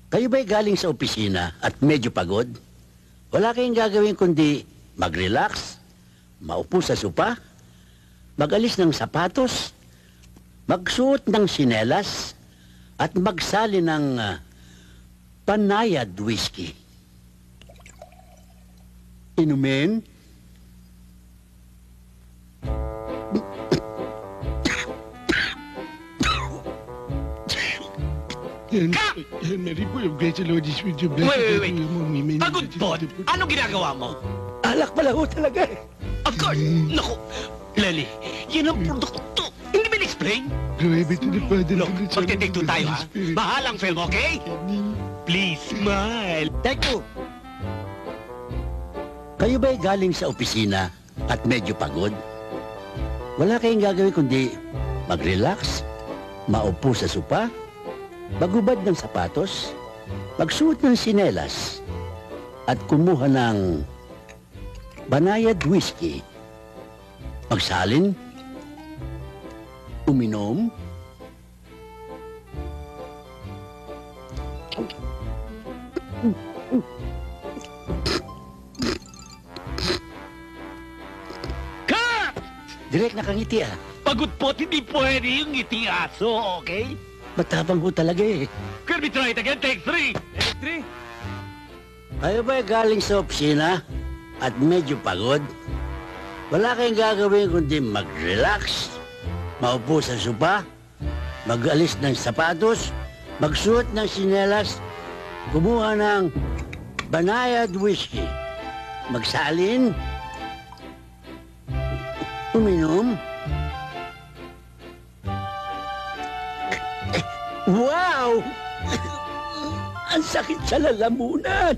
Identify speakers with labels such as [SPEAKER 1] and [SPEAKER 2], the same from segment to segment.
[SPEAKER 1] Kayo ba'y galing sa opisina at medyo pagod? Wala kayong gagawin kundi mag-relax, maupo sa sopa, mag-alis ng sapatos, magsuot ng sinelas, at magsali ng panayad whiskey. Inumin?
[SPEAKER 2] Mary po, yung bless the Lord is with you.
[SPEAKER 3] Wait. Pagod po. Anong ginagawa mo?
[SPEAKER 1] Alak pala ho talaga eh.
[SPEAKER 3] Of course. Naku, Lely, yan ang produkto. Hindi ba na-explain?
[SPEAKER 2] Glory be to the Father,
[SPEAKER 3] Look,
[SPEAKER 2] to the Son,
[SPEAKER 3] magte-take two
[SPEAKER 2] and to
[SPEAKER 3] tayo,
[SPEAKER 2] the
[SPEAKER 3] ha?
[SPEAKER 2] Spirit.
[SPEAKER 3] Mahalang film, okay? Please, smile.
[SPEAKER 1] Take two. Kayo ba'y galing sa opisina at medyo pagod? Wala kayong gagawin kundi mag-relax, maupo sa sopa, magubad ng sapatos, magsuot ng sinelas, at kumuha ng banayad whiskey. Magsalin, uminom,
[SPEAKER 3] Cut!
[SPEAKER 1] direct nakangiti ah.
[SPEAKER 3] Pagod po, hindi pwede yung ngiti aso, okay?
[SPEAKER 1] Matapang ho talaga eh.
[SPEAKER 3] Can we try it again? Take three. Take three.
[SPEAKER 1] Kayo ba'y galing sa opisina at medyo pagod? Wala kayong gagawin kundi mag-relax, maupo sa sopa, mag-alis ng sapatos, magsuot ng sinelas, kumuha ng banayad whiskey, magsalin, uminom. Wow! Ang sakit sa lalamunan!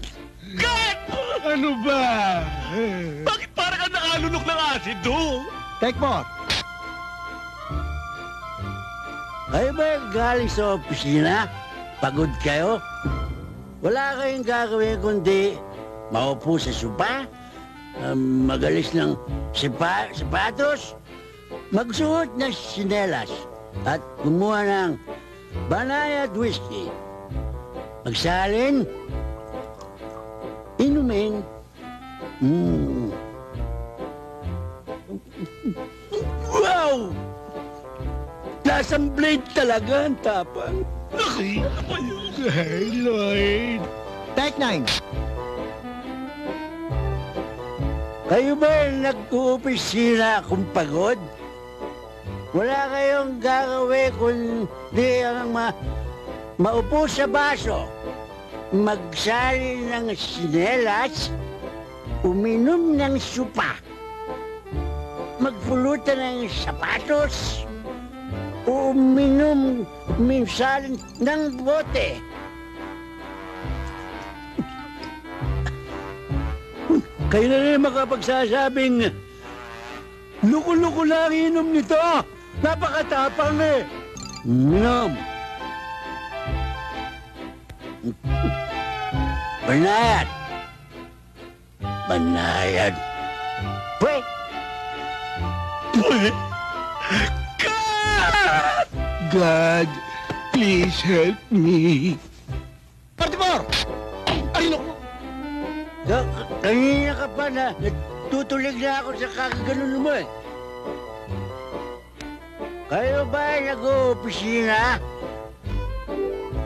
[SPEAKER 3] Cut!
[SPEAKER 2] Ano ba?
[SPEAKER 3] Bakit parang ka nakalunok ng asido?
[SPEAKER 1] Take more. Kayo ba galing sa opisina? Pagod kayo? Wala kayong gagawin kundi maupo sa sopa, magalis ng sapatos, magsuot ng sinelas, at kumuha ng banayad whiskey. Magsalin, inumin. Wow! Lasang blade talaga ang tapang.
[SPEAKER 3] Naku, ano ba yun?
[SPEAKER 2] Hey, Lord.
[SPEAKER 1] Take 9. Kayo ba nag-uopisina kung pagod? Wala kayong gagawin kundi ang maupo sa baso, magsali ng sinelas, uminom ng supa, magpulutan ng sapatos, uminom minsan ng bote. Kayo na rin makapagsasabing, luko-luko lang inom nito. Napakatapang eh. Inom. Banayad. Banayad. Pwe.
[SPEAKER 3] Pwe? Cut!
[SPEAKER 2] God, please help me.
[SPEAKER 3] 44! Ay, naku!
[SPEAKER 1] Kanina ka pa na natutulig na ako sa kakaganon mo eh. Kayo ba ay nag-uopisina?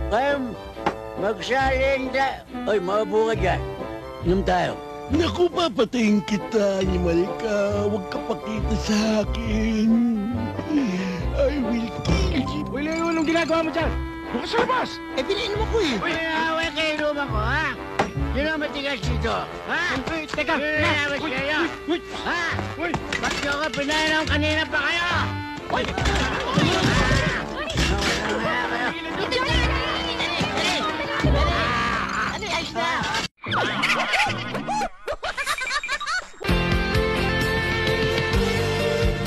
[SPEAKER 1] Kayo magsalin da... Oy, maupo ka dyan. Inom tayo.
[SPEAKER 2] Naku, papatayin kita, animal ka. Huwag ka pakita sa akin. I will kill you.
[SPEAKER 3] Uy, Leo, anong ginagawa mo dyan? Bukas sa labas!
[SPEAKER 2] Eh, pinainom ako eh.
[SPEAKER 1] Uy, away kayo luma ko, ha? Sino ang matigas dito? Ha?
[SPEAKER 3] Teka!
[SPEAKER 1] Pinayabas kayo? Ha? Ba't nyo ka pinainom kanina pa kayo?
[SPEAKER 3] Uy!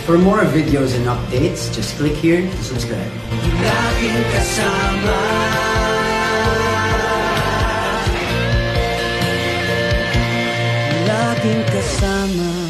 [SPEAKER 4] For more videos and updates, just click here to subscribe.
[SPEAKER 5] Laging kasama. Laging kasama.